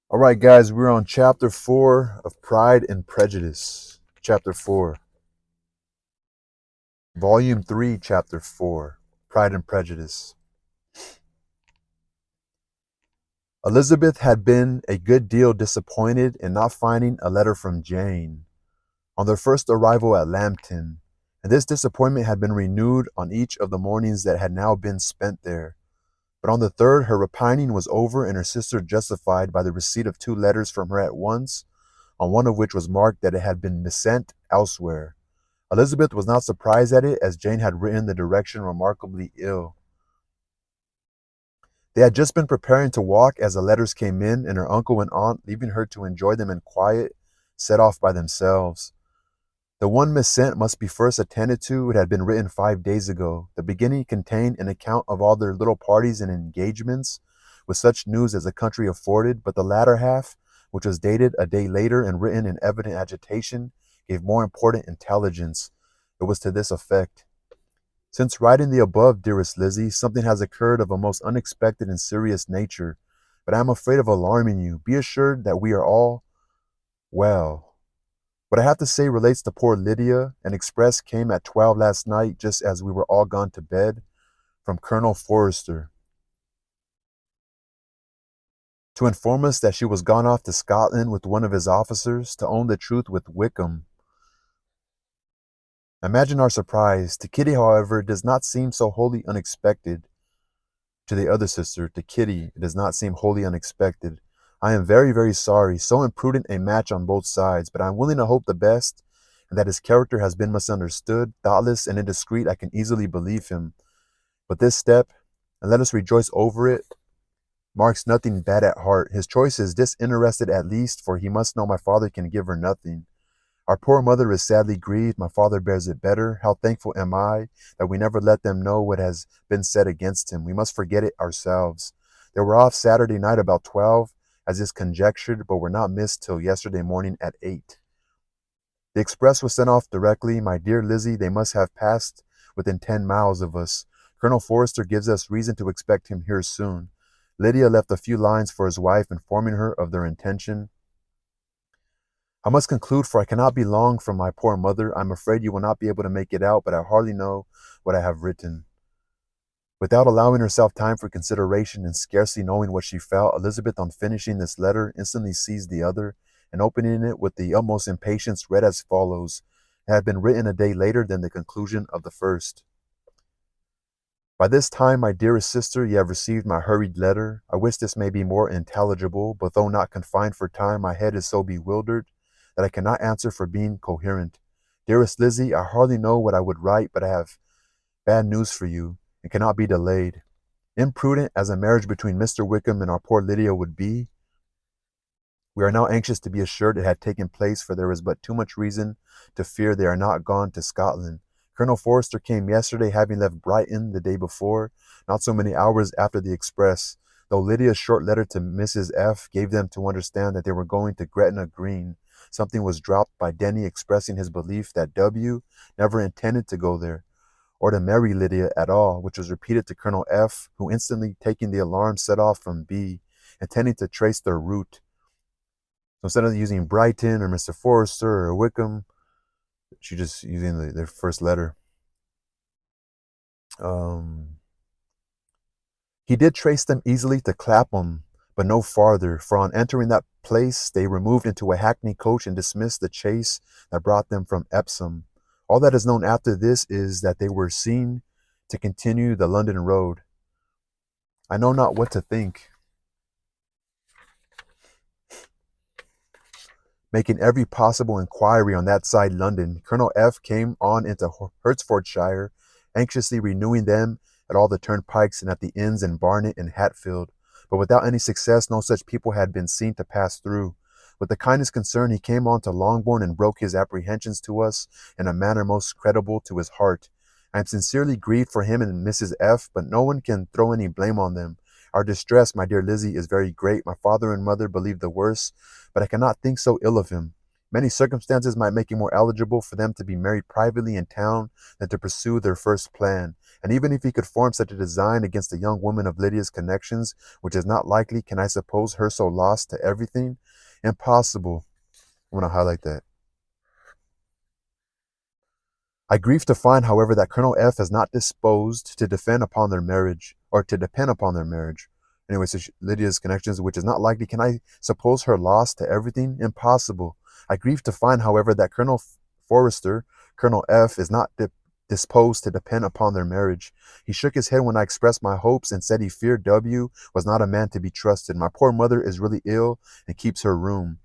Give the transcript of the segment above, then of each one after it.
All right, guys, we're on chapter 4 of Pride and Prejudice. Chapter 4. Volume 3, chapter 4. Pride and Prejudice. Elizabeth had been a good deal disappointed in not finding a letter from Jane on their first arrival at Lambton, and this disappointment had been renewed on each of the mornings that had now been spent there. But on the third, her repining was over, and her sister justified by the receipt of 2 letters from her at once, on one of which was marked that it had been missent elsewhere. Elizabeth was not surprised at it, as Jane had written the direction remarkably ill. They had just been preparing to walk as the letters came in, and her uncle and aunt, leaving her to enjoy them in quiet, set off by themselves. The one missent must be first attended to. It had been written 5 days ago. The beginning contained an account of all their little parties and engagements, with such news as the country afforded, but the latter half, which was dated a day later and written in evident agitation, gave more important intelligence. It was to this effect: "Since writing the above, dearest Lizzie, something has occurred of a most unexpected and serious nature, but I am afraid of alarming you. Be assured that we are all well. What I have to say relates to poor Lydia. An express came at 12 last night, just as we were all gone to bed, from Colonel Forrester, to inform us that she was gone off to Scotland with one of his officers, to own the truth with Wickham. Imagine our surprise. To Kitty, however, it does not seem so wholly unexpected. To the other sister, to Kitty, it does not seem wholly unexpected. I am very, very sorry. So imprudent a match on both sides, but I am willing to hope the best, and that his character has been misunderstood. Thoughtless and indiscreet, I can easily believe him. But this step, and let us rejoice over it, marks nothing bad at heart. His choice is disinterested at least, for he must know my father can give her nothing. Our poor mother is sadly grieved. My father bears it better. How thankful am I that we never let them know what has been said against him. We must forget it ourselves. They were off Saturday night about 12, as is conjectured, but were not missed till yesterday morning at 8. The express was sent off directly. My dear Lizzie, they must have passed within 10 miles of us. Colonel Forrester gives us reason to expect him here soon. Lydia left a few lines for his wife, informing her of their intention. I must conclude, for I cannot be long from my poor mother. I am afraid you will not be able to make it out, but I hardly know what I have written. Without allowing herself time for consideration, and scarcely knowing what she felt, Elizabeth, on finishing this letter, instantly seized the other, and opening it with the utmost impatience, read as follows. It had been written a day later than the conclusion of the first. By this time, my dearest sister, you have received my hurried letter. I wish this may be more intelligible, but though not confined for time, my head is so bewildered that I cannot answer for being coherent. Dearest Lizzie, I hardly know what I would write, but I have bad news for you, and cannot be delayed. Imprudent as a marriage between Mr. Wickham and our poor Lydia would be, we are now anxious to be assured it had taken place, for there is but too much reason to fear they are not gone to Scotland. Colonel Forrester came yesterday, having left Brighton the day before, not so many hours after the express, though Lydia's short letter to Mrs. F. gave them to understand that they were going to Gretna Green. Something was dropped by Denny expressing his belief that W. never intended to go there, or to marry Lydia at all, which was repeated to Colonel F., who, instantly taking the alarm, set off from B., intending to trace their route. So instead of using Brighton or Mr. Forrester or Wickham, she's just using their first letter. He did trace them easily to Clapham, but no farther, for on entering that place they removed into a hackney coach and dismissed the chaise that brought them from Epsom. All that is known after this is that they were seen to continue the London road. I know not what to think. Making every possible inquiry on that side London, Colonel F. came on into Hertfordshire, anxiously renewing them at all the turnpikes and at the inns in Barnet and Hatfield, but without any success. No such people had been seen to pass through. With the kindest concern, he came on to Longbourn and broke his apprehensions to us in a manner most creditable to his heart. I am sincerely grieved for him and Mrs. F., but no one can throw any blame on them. Our distress, my dear Lizzie, is very great. My father and mother believe the worst, but I cannot think so ill of him. Many circumstances might make it more eligible for them to be married privately in town than to pursue their first plan. And even if he could form such a design against a young woman of Lydia's connections, which is not likely, can I suppose her so lost to everything? Impossible. I want to highlight that. I grieve to find, however, that Colonel F is not disposed to defend upon their marriage, or to depend upon their marriage. Anyway, so Lydia's connections, which is not likely, can I suppose her lost to everything? Impossible. I grieve to find, however, that Forrester, Colonel F, is not disposed to depend upon their marriage. He shook his head when I expressed my hopes and said he feared W was not a man to be trusted. My poor mother is really ill and keeps her room.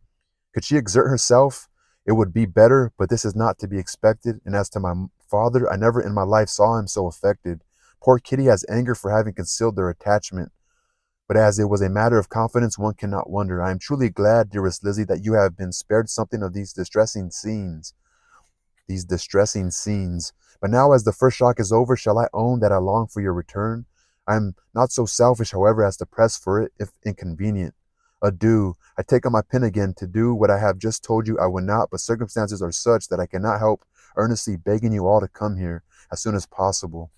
Could she exert herself? It would be better, but this is not to be expected. And as to my father, I never in my life saw him so affected. Poor Kitty has anger for having concealed their attachment. But as it was a matter of confidence, one cannot wonder. I am truly glad, dearest Lizzie, that you have been spared something of these distressing scenes. But now, as the first shock is over, shall I own that I long for your return? I am not so selfish, however, as to press for it, if inconvenient. Adieu. I take up my pen again. To do what I have just told you I will not, but circumstances are such that I cannot help earnestly begging you all to come here as soon as possible.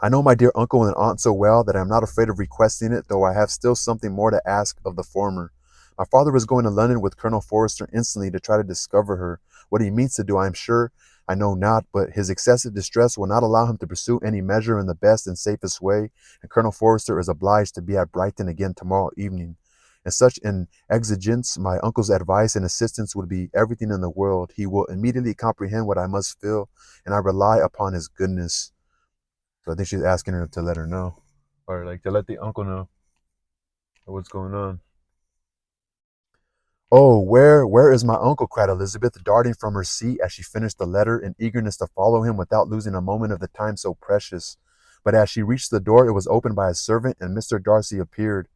I know my dear uncle and aunt so well that I am not afraid of requesting it, though I have still something more to ask of the former. My father was going to London with Colonel Forrester instantly to try to discover her. What he means to do, I am sure I know not, but his excessive distress will not allow him to pursue any measure in the best and safest way, and Colonel Forrester is obliged to be at Brighton again tomorrow evening. In such an exigence, my uncle's advice and assistance would be everything in the world. He will immediately comprehend what I must feel, and I rely upon his goodness. So I think she's asking her to let her know, or like to let the uncle know what's going on. Oh, where is my uncle? Cried Elizabeth, darting from her seat as she finished the letter, in eagerness to follow him without losing a moment of the time so precious. But as she reached the door, it was opened by a servant, and Mr. Darcy appeared.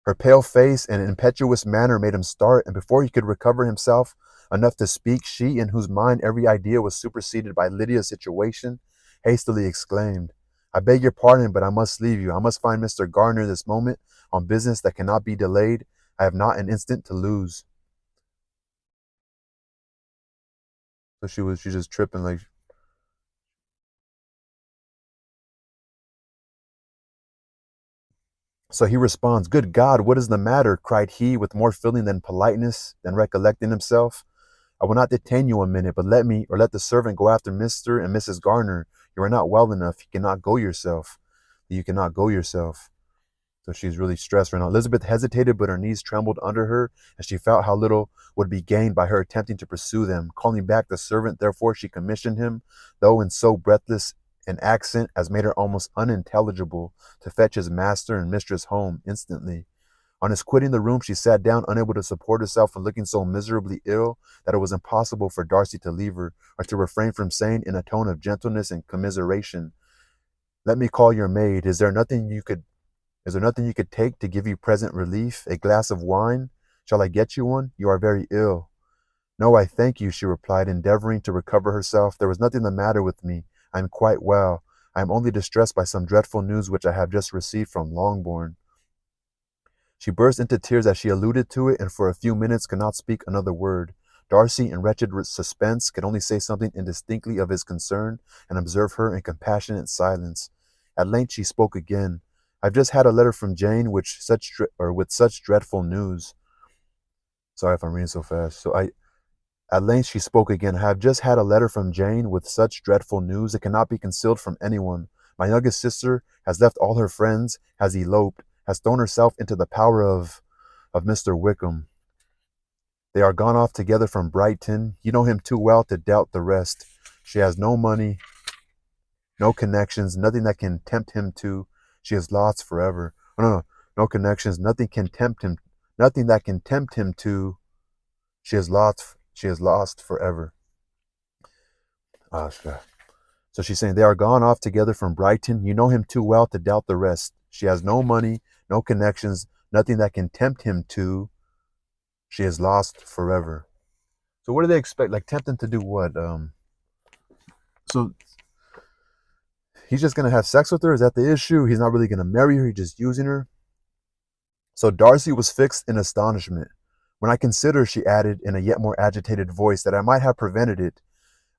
Her pale face and impetuous manner made him start, and before he could recover himself enough to speak, she, in whose mind every idea was superseded by Lydia's situation, hastily exclaimed, I beg your pardon, but I must leave you. I must find Mr. Gardner this moment on business that cannot be delayed. I have not an instant to lose. So she's just tripping like. So he responds, Good God, what is the matter? Cried he with more feeling than politeness, than recollecting himself. I will not detain you a minute, but let me, or let the servant go after Mr. and Mrs. Garner. You are not well enough. You cannot go yourself. You cannot go yourself. So she's really stressed right now. Elizabeth hesitated, but her knees trembled under her, and she felt how little would be gained by her attempting to pursue them. Calling back the servant, therefore, she commissioned him, though in so breathless an accent as made her almost unintelligible, to fetch his master and mistress home instantly. On his quitting the room, she sat down, unable to support herself and looking so miserably ill that it was impossible for Darcy to leave her, or to refrain from saying in a tone of gentleness and commiseration, Let me call your maid. Is there nothing you could take to give you present relief? A glass of wine? Shall I get you one? You are very ill. No, I thank you, she replied, endeavoring to recover herself. There was nothing the matter with me. I am quite well. I am only distressed by some dreadful news which I have just received from Longbourn. She burst into tears as she alluded to it, and for a few minutes could not speak another word. Darcy, in wretched suspense, could only say something indistinctly of his concern, and observe her in compassionate silence. At length she spoke again. I've just had a letter from Jane, with such dreadful news. Sorry if I'm reading so fast. At length she spoke again. I have just had a letter from Jane with such dreadful news. It cannot be concealed from anyone. My youngest sister has left all her friends, has eloped, has thrown herself into the power of Mr. Wickham. They are gone off together from Brighton. You know him too well to doubt the rest. She has no money, no connections, nothing that can tempt him to. She is lost forever. Oh, no connections, nothing can tempt him, nothing that can tempt him to. She is lost forever. Oh, God. So she's saying they are gone off together from Brighton. You know him too well to doubt the rest. She has no money, no connections, nothing that can tempt him to. She is lost forever. So what do they expect? Like tempt him to do what? So he's just gonna have sex with her? Is that the issue? He's not really gonna marry her. He's just using her. So Darcy was fixed in astonishment. When I consider, she added in a yet more agitated voice, that I might have prevented it,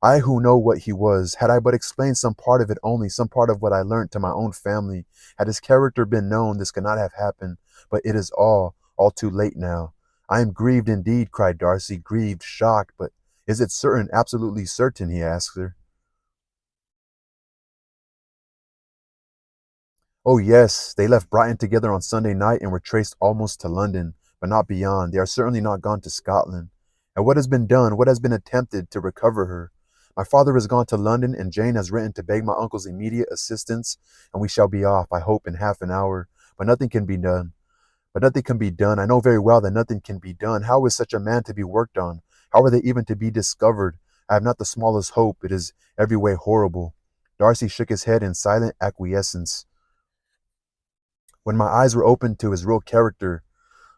I who know what he was, had I but explained some part of it only, some part of what I learnt to my own family, had his character been known, this could not have happened. But it is all too late now. I am grieved indeed, cried Darcy, grieved, shocked, but is it certain, absolutely certain, he asked her. Oh, yes, they left Brighton together on Sunday night and were traced almost to London, but not beyond. They are certainly not gone to Scotland. And what has been done, what has been attempted to recover her? My father has gone to London, and Jane has written to beg my uncle's immediate assistance, and we shall be off, I hope, in half an hour. But nothing can be done. But nothing can be done. I know very well that nothing can be done. How is such a man to be worked on? How are they even to be discovered? I have not the smallest hope. It is every way horrible. Darcy shook his head in silent acquiescence. When my eyes were opened to his real character,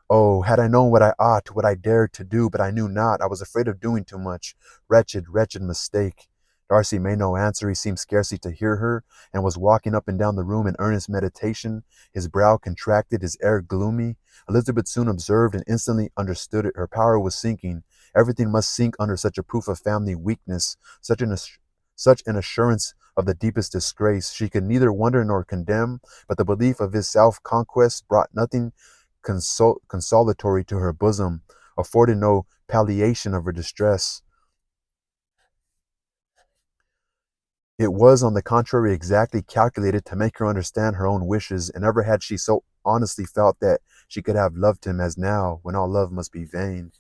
oh, had I known what I ought, what I dared to do, but I knew not. I was afraid of doing too much. Wretched, wretched mistake. Darcy made no answer. He seemed scarcely to hear her, and was walking up and down the room in earnest meditation, his brow contracted, his air gloomy. Elizabeth soon observed and instantly understood it. Her power was sinking. Everything must sink under such a proof of family weakness, such an assurance of the deepest disgrace. She could neither wonder nor condemn, but the belief of his self-conquest brought nothing consolatory to her bosom, afforded no palliation of her distress. It was, on the contrary, exactly calculated to make her understand her own wishes, and never had she so honestly felt that she could have loved him as now, when all love must be vain.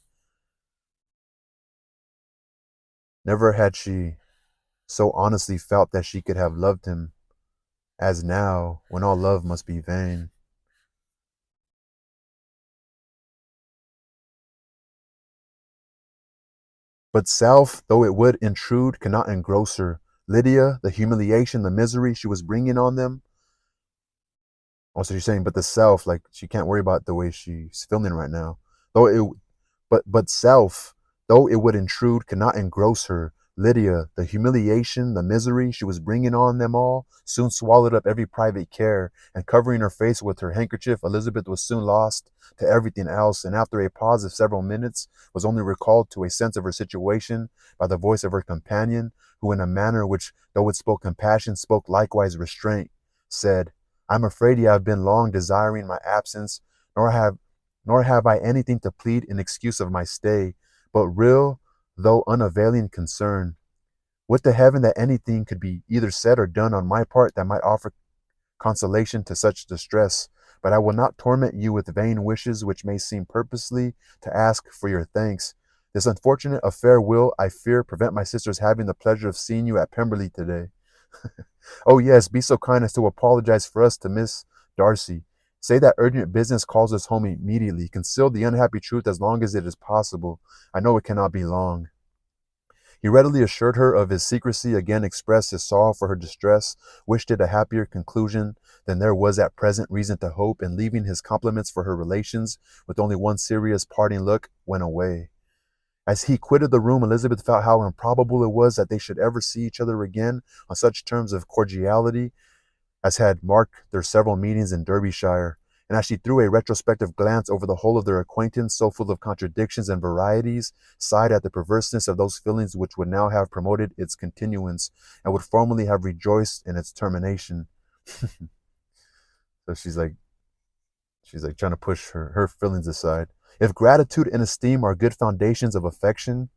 Never had she so honestly felt that she could have loved him as now, when all love must be vain. But self, though it would intrude, cannot engross her. Lydia, the humiliation, the misery she was bringing on them. Also, she's saying, but the self, like she can't worry about the way she's feeling right now. Though it, but self, though it would intrude, cannot engross her. Lydia, the humiliation, the misery she was bringing on them all, soon swallowed up every private care, and covering her face with her handkerchief, Elizabeth was soon lost to everything else, and after a pause of several minutes, was only recalled to a sense of her situation by the voice of her companion, who, in a manner which, though it spoke compassion, spoke likewise restraint, said, I'm afraid ye have been long desiring my absence, nor have nor have I anything to plead in excuse of my stay, but real, though unavailing concern. Would to heaven that anything could be either said or done on my part that might offer consolation to such distress, but I will not torment you with vain wishes which may seem purposely to ask for your thanks. This unfortunate affair will, I fear, prevent my sister's having the pleasure of seeing you at Pemberley today. Oh, yes, be so kind as to apologize for us to Miss Darcy. Say that urgent business calls us home immediately. Conceal the unhappy truth as long as it is possible. I know it cannot be long. He readily assured her of his secrecy, again expressed his sorrow for her distress, wished it a happier conclusion than there was at present reason to hope, and leaving his compliments for her relations, with only one serious parting look, went away. As he quitted the room, Elizabeth felt how improbable it was that they should ever see each other again on such terms of cordiality as had marked their several meetings in Derbyshire, and as she threw a retrospective glance over the whole of their acquaintance, so full of contradictions and varieties, sighed at the perverseness of those feelings which would now have promoted its continuance, and would formerly have rejoiced in its termination. So she's like trying to push her feelings aside. If gratitude and esteem are good foundations of affection,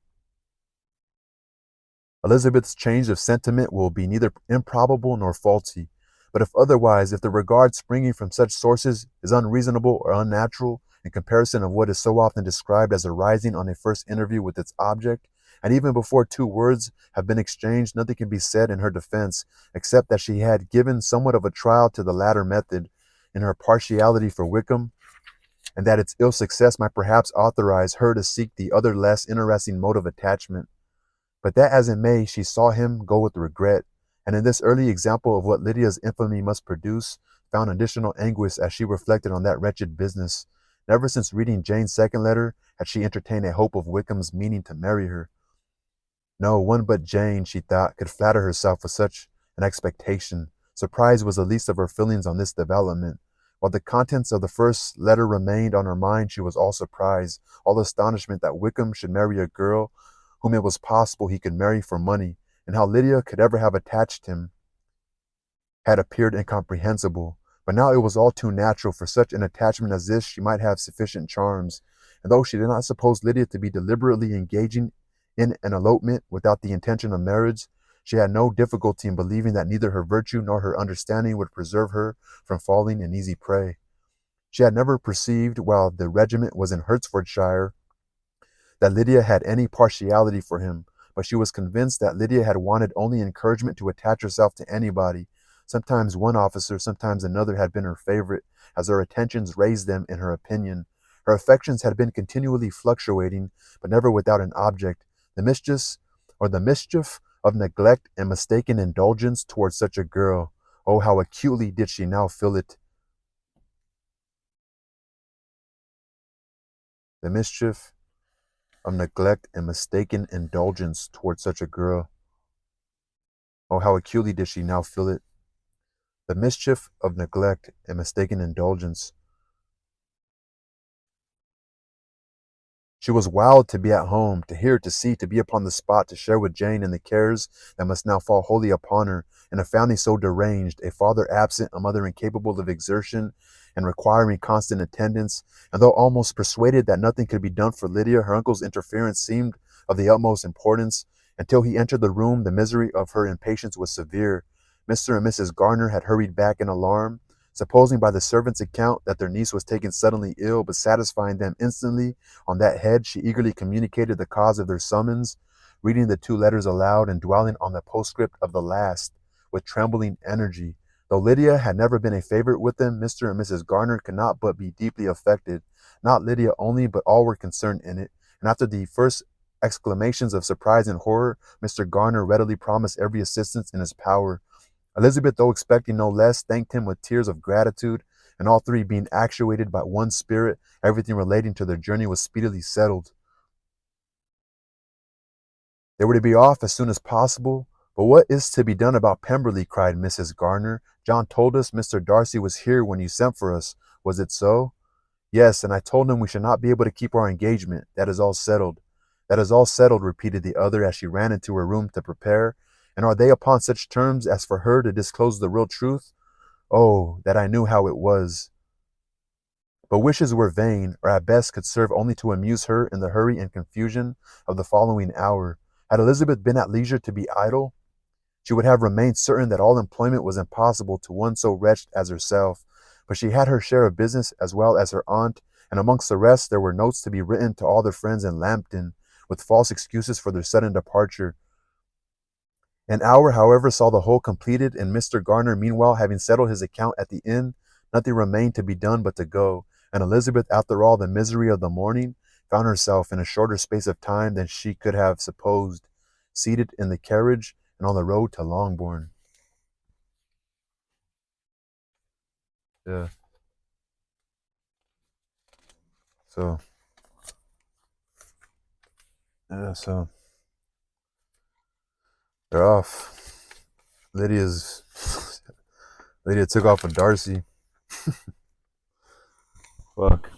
Elizabeth's change of sentiment will be neither improbable nor faulty. But if otherwise, if the regard springing from such sources is unreasonable or unnatural, in comparison of what is so often described as arising on a first interview with its object, and even before two words have been exchanged, nothing can be said in her defense, except that she had given somewhat of a trial to the latter method in her partiality for Wickham, and that its ill success might perhaps authorize her to seek the other less interesting mode of attachment. But that as it may, she saw him go with regret, and in this early example of what Lydia's infamy must produce, found additional anguish as she reflected on that wretched business. Never since reading Jane's second letter had she entertained a hope of Wickham's meaning to marry her. No one but Jane, she thought, could flatter herself with such an expectation. Surprise was the least of her feelings on this development. While the contents of the first letter remained on her mind, she was all surprise, all astonishment that Wickham should marry a girl whom it was possible he could marry for money, and how Lydia could ever have attached him had appeared incomprehensible. But now it was all too natural for such an attachment as this she might have sufficient charms, and though she did not suppose Lydia to be deliberately engaging in an elopement without the intention of marriage, she had no difficulty in believing that neither her virtue nor her understanding would preserve her from falling an easy prey. She had never perceived, while the regiment was in Hertfordshire, that Lydia had any partiality for him, but she was convinced that Lydia had wanted only encouragement to attach herself to anybody. Sometimes one officer, sometimes another had been her favorite, as her attentions raised them in her opinion. Her affections had been continually fluctuating, but never without an object. The mischief of neglect and mistaken indulgence towards such a girl. Oh, how acutely did she now feel it! The mischief of neglect and mistaken indulgence towards such a girl. Oh, how acutely did she now feel it! The mischief of neglect and mistaken indulgence. She was wild to be at home, to hear, to see, to be upon the spot, to share with Jane in the cares that must now fall wholly upon her, in a family so deranged, a father absent, a mother incapable of exertion, and requiring constant attendance. And though almost persuaded that nothing could be done for Lydia, her uncle's interference seemed of the utmost importance. Until he entered the room, the misery of her impatience was severe. Mr. and Mrs. Garner had hurried back in alarm, supposing by the servant's account that their niece was taken suddenly ill, but satisfying them instantly on that head, she eagerly communicated the cause of their summons, reading the two letters aloud and dwelling on the postscript of the last with trembling energy. Though Lydia had never been a favorite with them, Mr. and Mrs. Garner could not but be deeply affected. Not Lydia only, but all were concerned in it, and after the first exclamations of surprise and horror, Mr. Garner readily promised every assistance in his power. Elizabeth, though expecting no less, thanked him with tears of gratitude, and all three being actuated by one spirit, everything relating to their journey was speedily settled. They were to be off as soon as possible. But what is to be done about Pemberley? Cried Mrs. Garner. John told us Mr. Darcy was here when you sent for us. Was it so? Yes, and I told him we should not be able to keep our engagement. That is all settled. That is all settled, repeated the other as she ran into her room to prepare. And are they upon such terms as for her to disclose the real truth? Oh, that I knew how it was. But wishes were vain, or at best could serve only to amuse her in the hurry and confusion of the following hour. Had Elizabeth been at leisure to be idle, she would have remained certain that all employment was impossible to one so wretched as herself. But she had her share of business as well as her aunt, and amongst the rest there were notes to be written to all their friends in Lambton, with false excuses for their sudden departure. An hour, however, saw the whole completed, and Mr. Garner, meanwhile, having settled his account at the inn, nothing remained to be done but to go, and Elizabeth, after all the misery of the morning, found herself, in a shorter space of time than she could have supposed, seated in the carriage and on the road to Longbourn. Yeah, so, so they're off. Lydia's, Lydia took off with Darcy. Fuck.